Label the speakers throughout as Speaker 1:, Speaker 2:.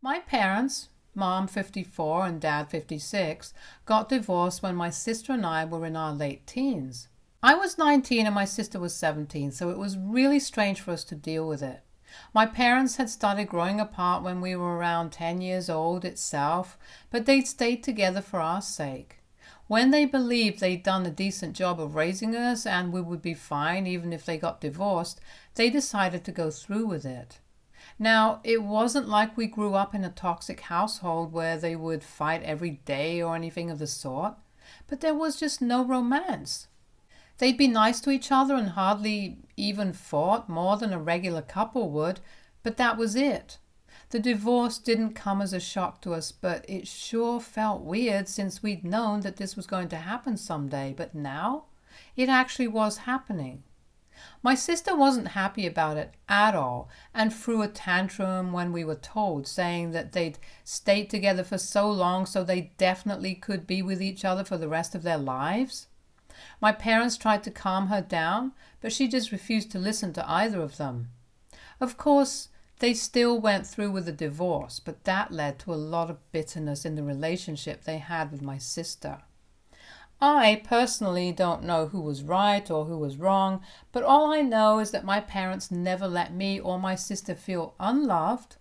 Speaker 1: My parents, Mom 54 and Dad 56, got divorced when my sister and I were in our late teens. I was 19 and my sister was 17, so it was really strange for us to deal with it. My parents had started growing apart when we were around 10 years old itself, but they'd stayed together for our sake. When they believed they'd done a decent job of raising us and we would be fine even if they got divorced, they decided to go through with it. Now, it wasn't like we grew up in a toxic household where they would fight every day or anything of the sort, but there was just no romance. They'd be nice to each other and hardly even fought more than a regular couple would, but that was it. The divorce didn't come as a shock to us, but it sure felt weird since we'd known that this was going to happen someday, but now it actually was happening. My sister wasn't happy about it at all and threw a tantrum when we were told, saying that they'd stayed together for so long so they definitely could be with each other for the rest of their lives. My parents tried to calm her down, but she just refused to listen to either of them. Of course, they still went through with the divorce, but that led to a lot of bitterness in the relationship they had with my sister. I personally don't know who was right or who was wrong, but all I know is that my parents never let me or my sister feel unloved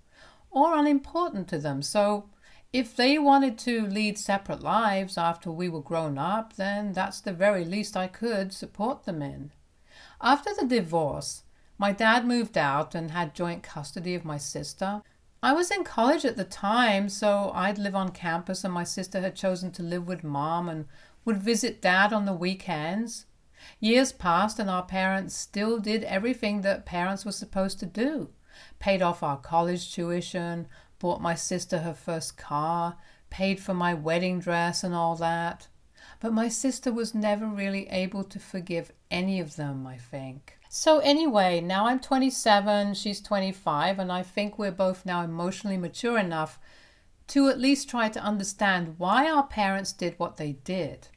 Speaker 1: or unimportant to them. So if they wanted to lead separate lives after we were grown up, then that's the very least I could support them in. After the divorce, my dad moved out and had joint custody of my sister. I was in college at the time, so I'd live on campus, and my sister had chosen to live with Mom and would visit Dad on the weekends. Years passed and our parents still did everything that parents were supposed to do. Paid off our college tuition, bought my sister her first car, paid for my wedding dress and all that. But my sister was never really able to forgive any of them, I think. So anyway, now I'm 27, she's 25, and I think we're both now emotionally mature enough to at least try to understand why our parents did what they did.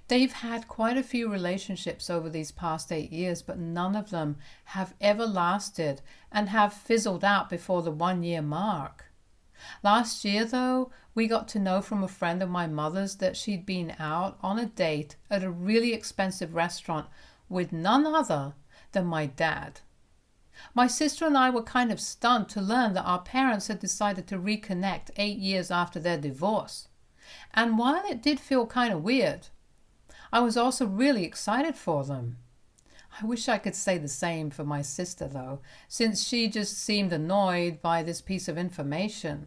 Speaker 1: They've had quite a few relationships over these past 8 years, but none of them have ever lasted and have fizzled out before the 1 year mark. Last year, though, we got to know from a friend of my mother's that she'd been out on a date at a really expensive restaurant with none other than my dad. My sister and I were kind of stunned to learn that our parents had decided to reconnect 8 years after their divorce. And while it did feel kind of weird, I was also really excited for them. I wish I could say the same for my sister, though, since she just seemed annoyed by this piece of information.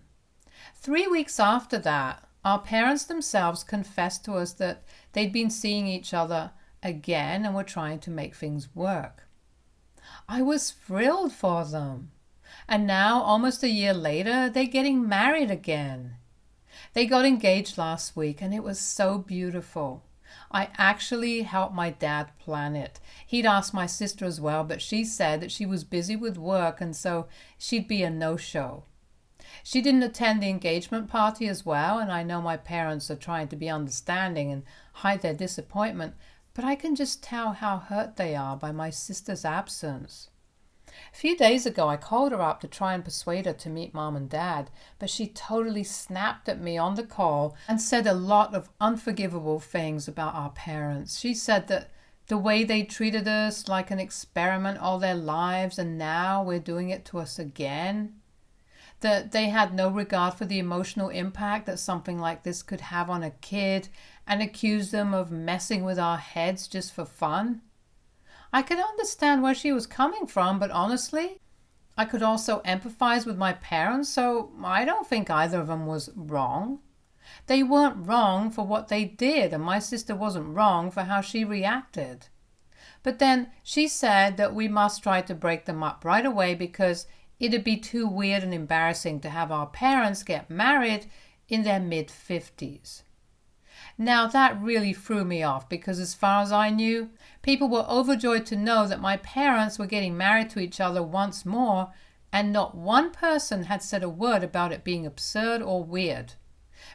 Speaker 1: 3 weeks after that, our parents themselves confessed to us that they'd been seeing each other again and were trying to make things work. I was thrilled for them. And now, almost a year later, they're getting married again. They got engaged last week and it was so beautiful. I actually helped my dad plan it. He'd asked my sister as well, but she said that she was busy with work and so she'd be a no-show. She didn't attend the engagement party as well, and I know my parents are trying to be understanding and hide their disappointment, but I can just tell how hurt they are by my sister's absence. A few days ago, I called her up to try and persuade her to meet Mom and Dad, but she totally snapped at me on the call and said a lot of unforgivable things about our parents. She said that the way they treated us like an experiment all their lives, and now we're doing it to us again. That they had no regard for the emotional impact that something like this could have on a kid, and accused them of messing with our heads just for fun. I could understand where she was coming from, but honestly, I could also empathize with my parents, so I don't think either of them was wrong. They weren't wrong for what they did, and my sister wasn't wrong for how she reacted. But then she said that we must try to break them up right away because it'd be too weird and embarrassing to have our parents get married in their mid-50s. Now that really threw me off because as far as I knew, people were overjoyed to know that my parents were getting married to each other once more, and not one person had said a word about it being absurd or weird.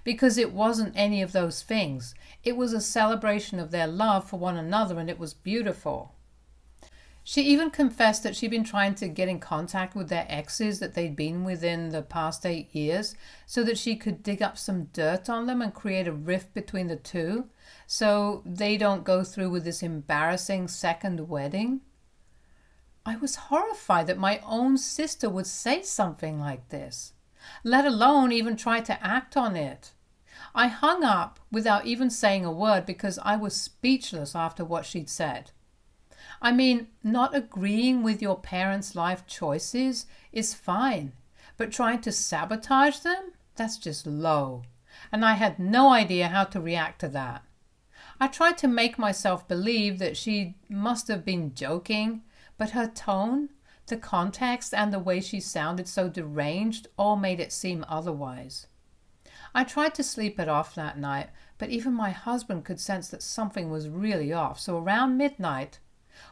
Speaker 1: Because it wasn't any of those things. It was a celebration of their love for one another, and it was beautiful. She even confessed that she'd been trying to get in contact with their exes that they'd been with in the past 8 years so that she could dig up some dirt on them and create a rift between the two so they don't go through with this embarrassing second wedding. I was horrified that my own sister would say something like this, let alone even try to act on it. I hung up without even saying a word because I was speechless after what she'd said. I mean, not agreeing with your parents' life choices is fine, but trying to sabotage them? That's just low. And I had no idea how to react to that. I tried to make myself believe that she must have been joking, but her tone, the context, and the way she sounded so deranged all made it seem otherwise. I tried to sleep it off that night, but even my husband could sense that something was really off. So around midnight,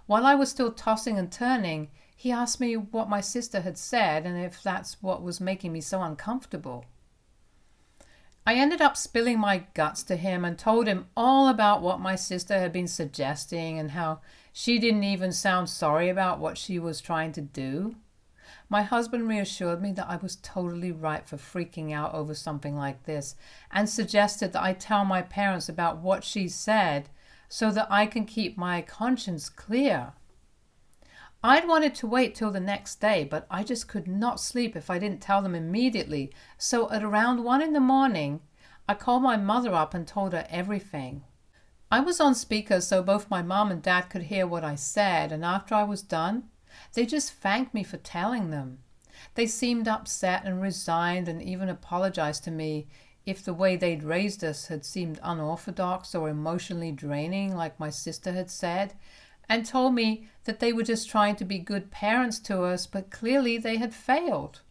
Speaker 1: while I was still tossing and turning, he asked me what my sister had said and if that's what was making me so uncomfortable. I ended up spilling my guts to him and told him all about what my sister had been suggesting and how she didn't even sound sorry about what she was trying to do. My husband reassured me that I was totally right for freaking out over something like this and suggested that I tell my parents about what she said so that I can keep my conscience clear. I'd wanted to wait till the next day, but I just could not sleep if I didn't tell them immediately. So at around 1 a.m, I called my mother up and told her everything. I was on speaker so both my mom and dad could hear what I said, and after I was done, they just thanked me for telling them. They seemed upset and resigned and even apologized to me if the way they'd raised us had seemed unorthodox or emotionally draining, like my sister had said, and told me that they were just trying to be good parents to us, but clearly they had failed.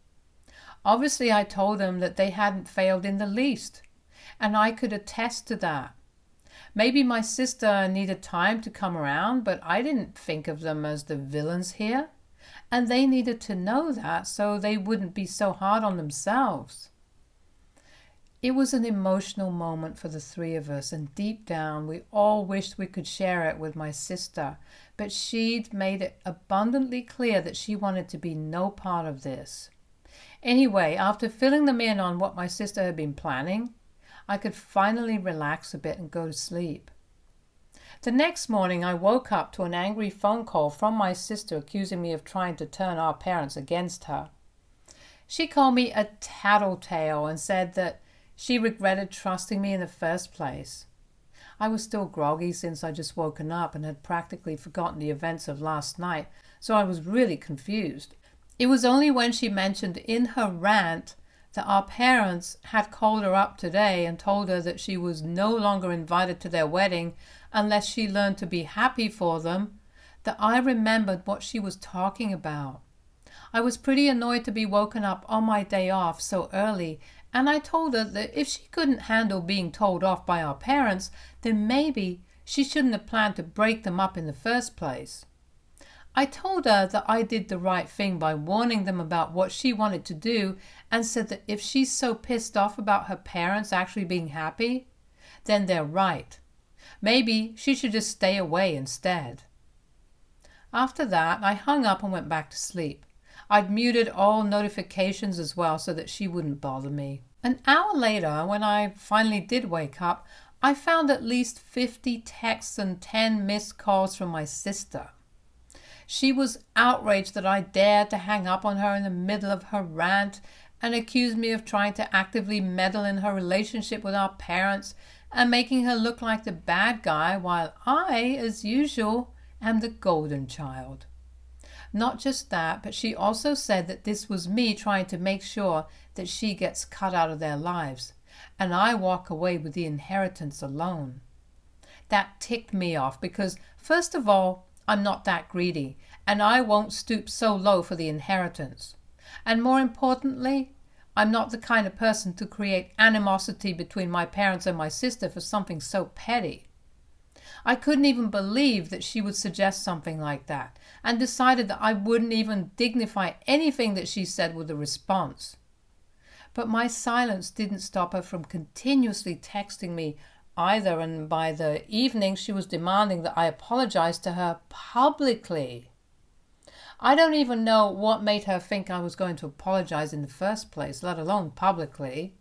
Speaker 1: Obviously, I told them that they hadn't failed in the least, and I could attest to that. Maybe my sister needed time to come around, but I didn't think of them as the villains here, and they needed to know that so they wouldn't be so hard on themselves. It was an emotional moment for the three of us, and deep down we all wished we could share it with my sister, but she'd made it abundantly clear that she wanted to be no part of this. Anyway, after filling them in on what my sister had been planning, I could finally relax a bit and go to sleep. The next morning I woke up to an angry phone call from my sister accusing me of trying to turn our parents against her. She called me a tattletale and said that she regretted trusting me in the first place. I was still groggy since I'd just woken up and had practically forgotten the events of last night, so I was really confused. It was only when she mentioned in her rant that our parents had called her up today and told her that she was no longer invited to their wedding unless she learned to be happy for them, that I remembered what she was talking about. I was pretty annoyed to be woken up on my day off so early, and I told her that if she couldn't handle being told off by our parents, then maybe she shouldn't have planned to break them up in the first place. I told her that I did the right thing by warning them about what she wanted to do, and said that if she's so pissed off about her parents actually being happy, then they're right. Maybe she should just stay away instead. After that, I hung up and went back to sleep. I'd muted all notifications as well so that she wouldn't bother me. An hour later, when I finally did wake up, I found at least 50 texts and 10 missed calls from my sister. She was outraged that I dared to hang up on her in the middle of her rant and accused me of trying to actively meddle in her relationship with our parents and making her look like the bad guy while I, as usual, am the golden child. Not just that, but she also said that this was me trying to make sure that she gets cut out of their lives and I walk away with the inheritance alone. That ticked me off because, first of all, I'm not that greedy and I won't stoop so low for the inheritance. And more importantly, I'm not the kind of person to create animosity between my parents and my sister for something so petty. I couldn't even believe that she would suggest something like that, and decided that I wouldn't even dignify anything that she said with a response. But my silence didn't stop her from continuously texting me either, and by the evening she was demanding that I apologize to her publicly. I don't even know what made her think I was going to apologize in the first place, let alone publicly.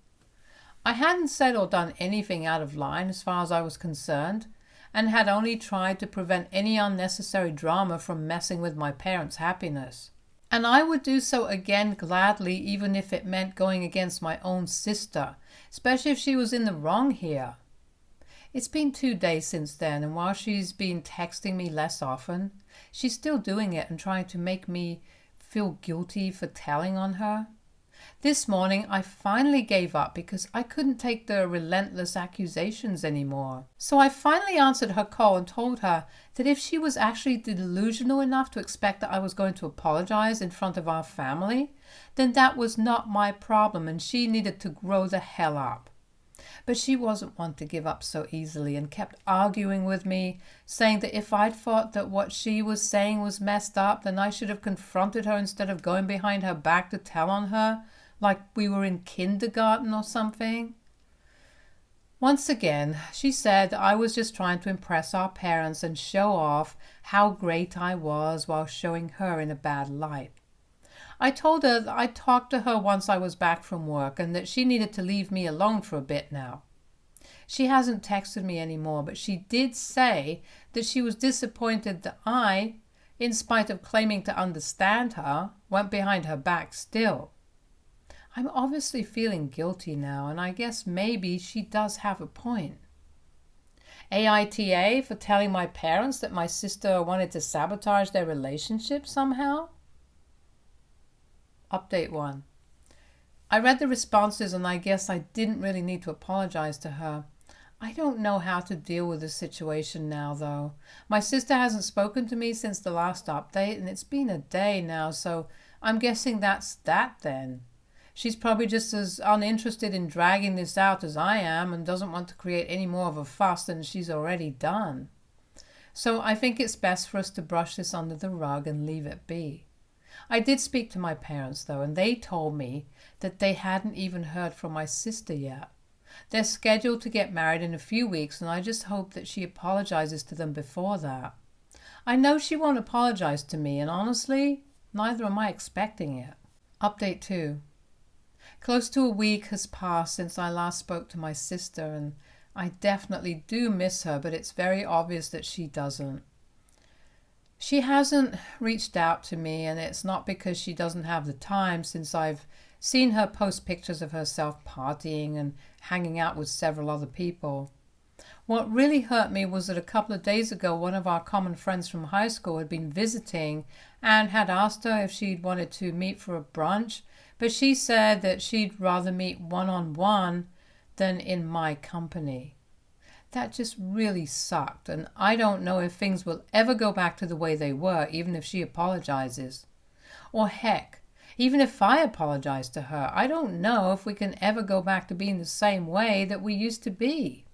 Speaker 1: I hadn't said or done anything out of line as far as I was concerned, and had only tried to prevent any unnecessary drama from messing with my parents' happiness. And I would do so again gladly, even if it meant going against my own sister, especially if she was in the wrong here. It's been 2 days since then, and while she's been texting me less often, she's still doing it and trying to make me feel guilty for telling on her. This morning I finally gave up because I couldn't take the relentless accusations anymore. So I finally answered her call and told her that if she was actually delusional enough to expect that I was going to apologize in front of our family, then that was not my problem and she needed to grow the hell up. But she wasn't one to give up so easily and kept arguing with me, saying that if I'd thought that what she was saying was messed up, then I should have confronted her instead of going behind her back to tell on her, like we were in kindergarten or something. Once again, she said I was just trying to impress our parents and show off how great I was while showing her in a bad light. I told her that I'd talked to her once I was back from work and that she needed to leave me alone for a bit now. She hasn't texted me anymore, but she did say that she was disappointed that I, in spite of claiming to understand her, went behind her back still. I'm obviously feeling guilty now, and I guess maybe she does have a point. AITA for telling my parents that my sister wanted to sabotage their relationship somehow? Update 1. I read the responses and I guess I didn't really need to apologize to her. I don't know how to deal with this situation now, though. My sister hasn't spoken to me since the last update, and it's been a day now, so I'm guessing that's that then. She's probably just as uninterested in dragging this out as I am and doesn't want to create any more of a fuss than she's already done. So I think it's best for us to brush this under the rug and leave it be. I did speak to my parents, though, and they told me that they hadn't even heard from my sister yet. They're scheduled to get married in a few weeks, and I just hope that she apologizes to them before that. I know she won't apologize to me, and honestly, neither am I expecting it. Update 2. Close to a week has passed since I last spoke to my sister, and I definitely do miss her, but it's very obvious that she doesn't. She hasn't reached out to me, and it's not because she doesn't have the time, since I've seen her post pictures of herself partying and hanging out with several other people. What really hurt me was that a couple of days ago, one of our common friends from high school had been visiting and had asked her if she'd wanted to meet for a brunch, but she said that she'd rather meet one-on-one than in my company. That just really sucked, and I don't know if things will ever go back to the way they were, even if she apologizes. Or heck, even if I apologize to her, I don't know if we can ever go back to being the same way that we used to be.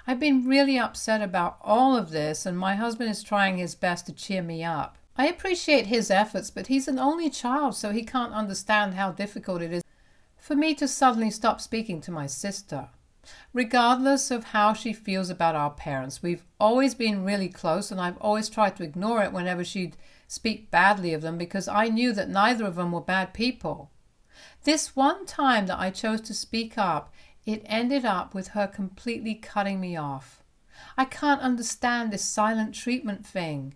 Speaker 1: I've been really upset about all of this, and my husband is trying his best to cheer me up. I appreciate his efforts, but he's an only child, so he can't understand how difficult it is for me to suddenly stop speaking to my sister. Regardless of how she feels about our parents, we've always been really close, and I've always tried to ignore it whenever she'd speak badly of them because I knew that neither of them were bad people. This one time that I chose to speak up, it ended up with her completely cutting me off. I can't understand this silent treatment thing.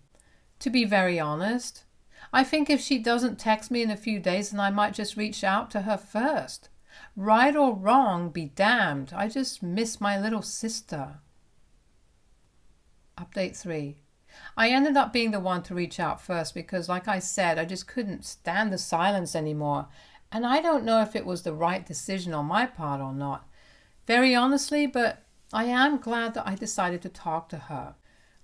Speaker 1: To be very honest, I think if she doesn't text me in a few days, then I might just reach out to her first. Right or wrong, be damned. I just miss my little sister. Update 3. I ended up being the one to reach out first because, like I said, I just couldn't stand the silence anymore. And I don't know if it was the right decision on my part or not. Very honestly, but I am glad that I decided to talk to her.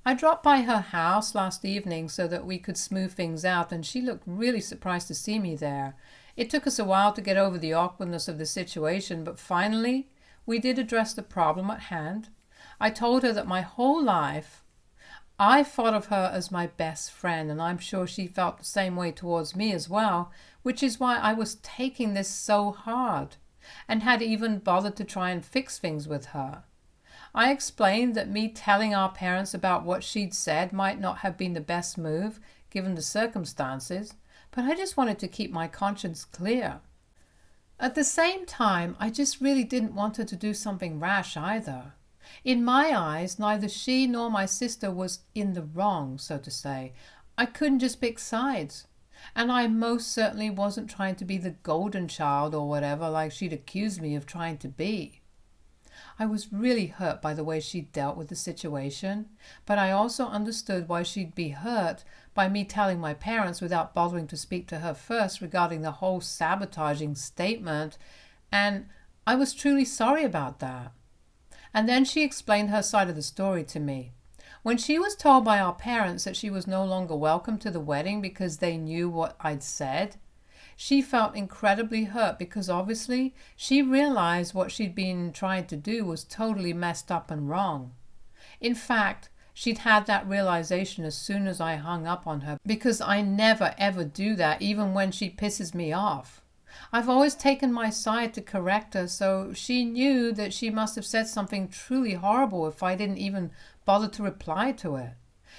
Speaker 1: I dropped by her house last evening so that we could smooth things out, and she looked really surprised to see me there. It took us a while to get over the awkwardness of the situation, but finally we did address the problem at hand. I told her that my whole life I thought of her as my best friend, and I'm sure she felt the same way towards me as well, which is why I was taking this so hard and had even bothered to try and fix things with her. I explained that me telling our parents about what she'd said might not have been the best move, given the circumstances, but I just wanted to keep my conscience clear. At the same time, I just really didn't want her to do something rash either. In my eyes, neither she nor my sister was in the wrong, so to say. I couldn't just pick sides. And I most certainly wasn't trying to be the golden child or whatever like she'd accused me of trying to be. I was really hurt by the way she dealt with the situation, but I also understood why she'd be hurt by me telling my parents without bothering to speak to her first regarding the whole sabotaging statement, and I was truly sorry about that. And then she explained her side of the story to me. When she was told by our parents that she was no longer welcome to the wedding because they knew what I'd said, she felt incredibly hurt because obviously she realized what she'd been trying to do was totally messed up and wrong. In fact, she'd had that realization as soon as I hung up on her, because I never ever do that even when she pisses me off. I've always taken my side to correct her, so she knew that she must have said something truly horrible if I didn't even bother to reply to it.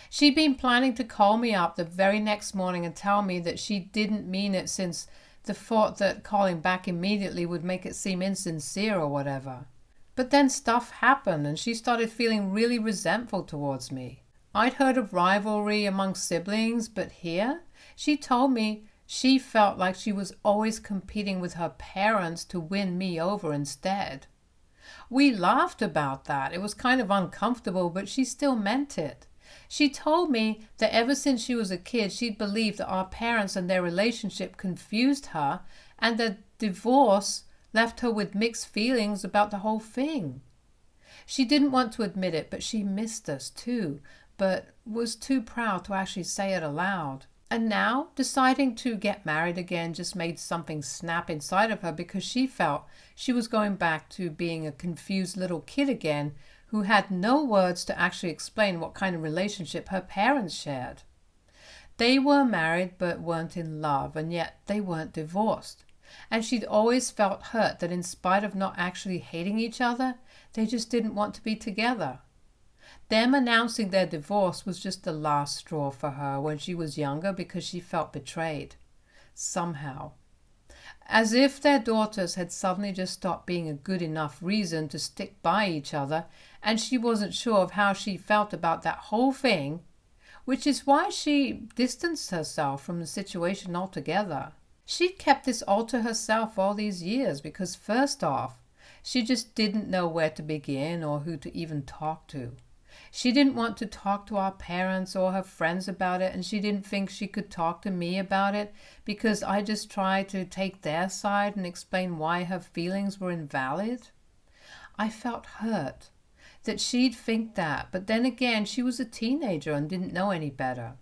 Speaker 1: She'd been planning to call me up the very next morning and tell me that she didn't mean it, since the thought that calling back immediately would make it seem insincere or whatever. But then stuff happened and she started feeling really resentful towards me. I'd heard of rivalry among siblings, but here she told me she felt like she was always competing with her parents to win me over instead. We laughed about that. It was kind of uncomfortable, but she still meant it. She told me that ever since she was a kid, she'd believed that our parents and their relationship confused her, and that divorce left her with mixed feelings about the whole thing. She didn't want to admit it, but she missed us too, but was too proud to actually say it aloud. And now, deciding to get married again just made something snap inside of her, because she felt she was going back to being a confused little kid again who had no words to actually explain what kind of relationship her parents shared. They were married but weren't in love, and yet they weren't divorced. And she'd always felt hurt that in spite of not actually hating each other, they just didn't want to be together. Them announcing their divorce was just the last straw for her when she was younger, because she felt betrayed. Somehow. As if their daughters had suddenly just stopped being a good enough reason to stick by each other, and she wasn't sure of how she felt about that whole thing, which is why she distanced herself from the situation altogether. She'd kept this all to herself all these years because, first off, she just didn't know where to begin or who to even talk to. She didn't want to talk to our parents or her friends about it, and she didn't think she could talk to me about it because I just tried to take their side and explain why her feelings were invalid. I felt hurt that she'd think that, but then again, she was a teenager and didn't know any better.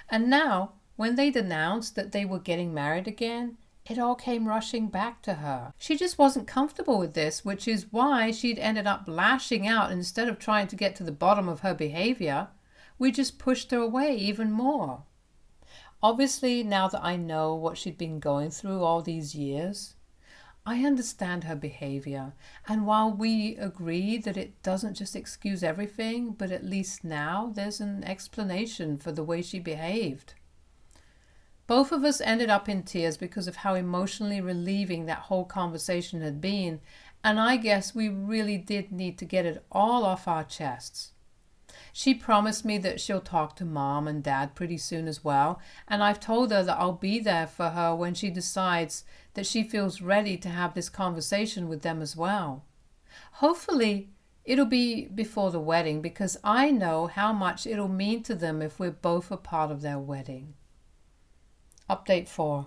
Speaker 1: And now, when they'd announced that they were getting married again, it all came rushing back to her. She just wasn't comfortable with this, which is why she'd ended up lashing out. Instead of trying to get to the bottom of her behavior, we just pushed her away even more. Obviously, now that I know what she'd been going through all these years, I understand her behavior. And while we agree that it doesn't just excuse everything, but at least now there's an explanation for the way she behaved. Both of us ended up in tears because of how emotionally relieving that whole conversation had been, and I guess we really did need to get it all off our chests. She promised me that she'll talk to Mom and Dad pretty soon as well, and I've told her that I'll be there for her when she decides that she feels ready to have this conversation with them as well. Hopefully, it'll be before the wedding, because I know how much it'll mean to them if we're both a part of their wedding. Update 4.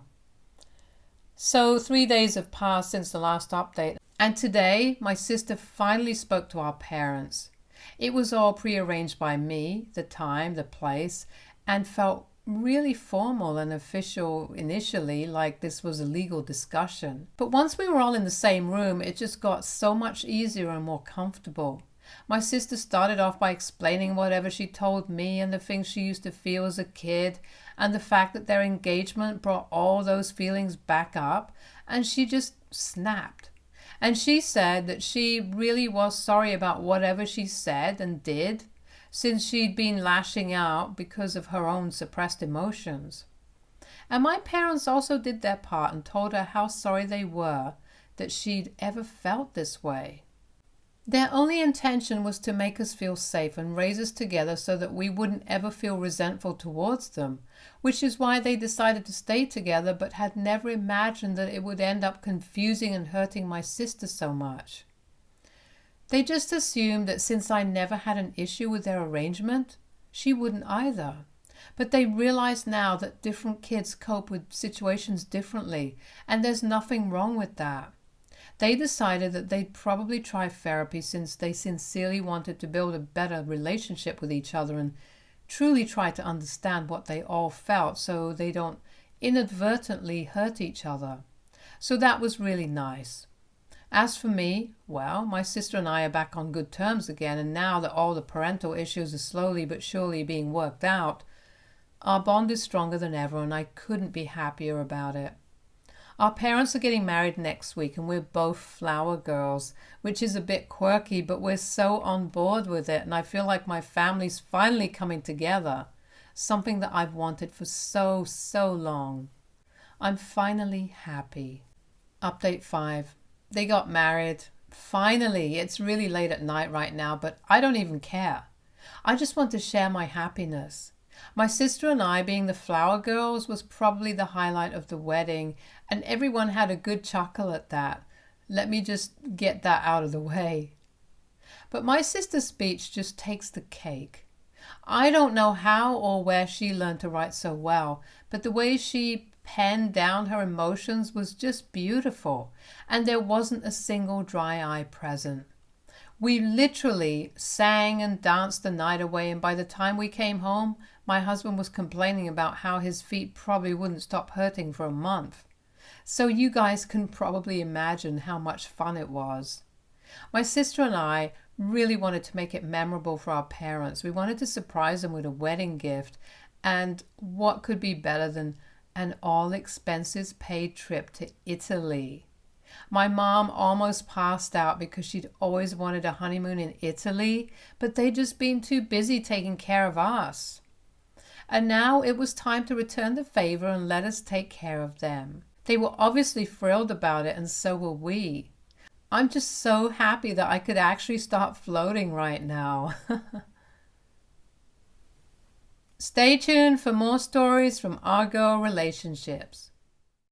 Speaker 1: So 3 days have passed since the last update, and today my sister finally spoke to our parents. It was all prearranged by me, the time, the place, and felt really formal and official initially, like this was a legal discussion. But once we were all in the same room, it just got so much easier and more comfortable. My sister started off by explaining whatever she told me and the things she used to feel as a kid, and the fact that their engagement brought all those feelings back up, and she just snapped. And she said that she really was sorry about whatever she said and did, since she'd been lashing out because of her own suppressed emotions. And my parents also did their part and told her how sorry they were that she'd ever felt this way. Their only intention was to make us feel safe and raise us together so that we wouldn't ever feel resentful towards them, which is why they decided to stay together but had never imagined that it would end up confusing and hurting my sister so much. They just assumed that since I never had an issue with their arrangement, she wouldn't either. But they realize now that different kids cope with situations differently, and there's nothing wrong with that. They decided that they'd probably try therapy since they sincerely wanted to build a better relationship with each other and truly try to understand what they all felt so they don't inadvertently hurt each other. So that was really nice. As for me, well, my sister and I are back on good terms again, and now that all the parental issues are slowly but surely being worked out, our bond is stronger than ever, and I couldn't be happier about it. Our parents are getting married next week, and we're both flower girls, which is a bit quirky, but we're so on board with it, and I feel like my family's finally coming together, something that I've wanted for so long. I'm finally happy. Update 5. They got married. Finally. It's really late at night right now, but I don't even care. I just want to share my happiness. My sister and I, being the flower girls, was probably the highlight of the wedding, and everyone had a good chuckle at that. Let me just get that out of the way. But my sister's speech just takes the cake. I don't know how or where she learned to write so well, but the way she penned down her emotions was just beautiful, and there wasn't a single dry eye present. We literally sang and danced the night away, and by the time we came home, my husband was complaining about how his feet probably wouldn't stop hurting for a month. So you guys can probably imagine how much fun it was. My sister and I really wanted to make it memorable for our parents. We wanted to surprise them with a wedding gift, and what could be better than an all-expenses-paid trip to Italy? My mom almost passed out because she'd always wanted a honeymoon in Italy, but they'd just been too busy taking care of us. And now it was time to return the favor and let us take care of them. They were obviously thrilled about it, and so were we. I'm just so happy that I could actually start floating right now. Stay tuned for more stories from our girl relationships.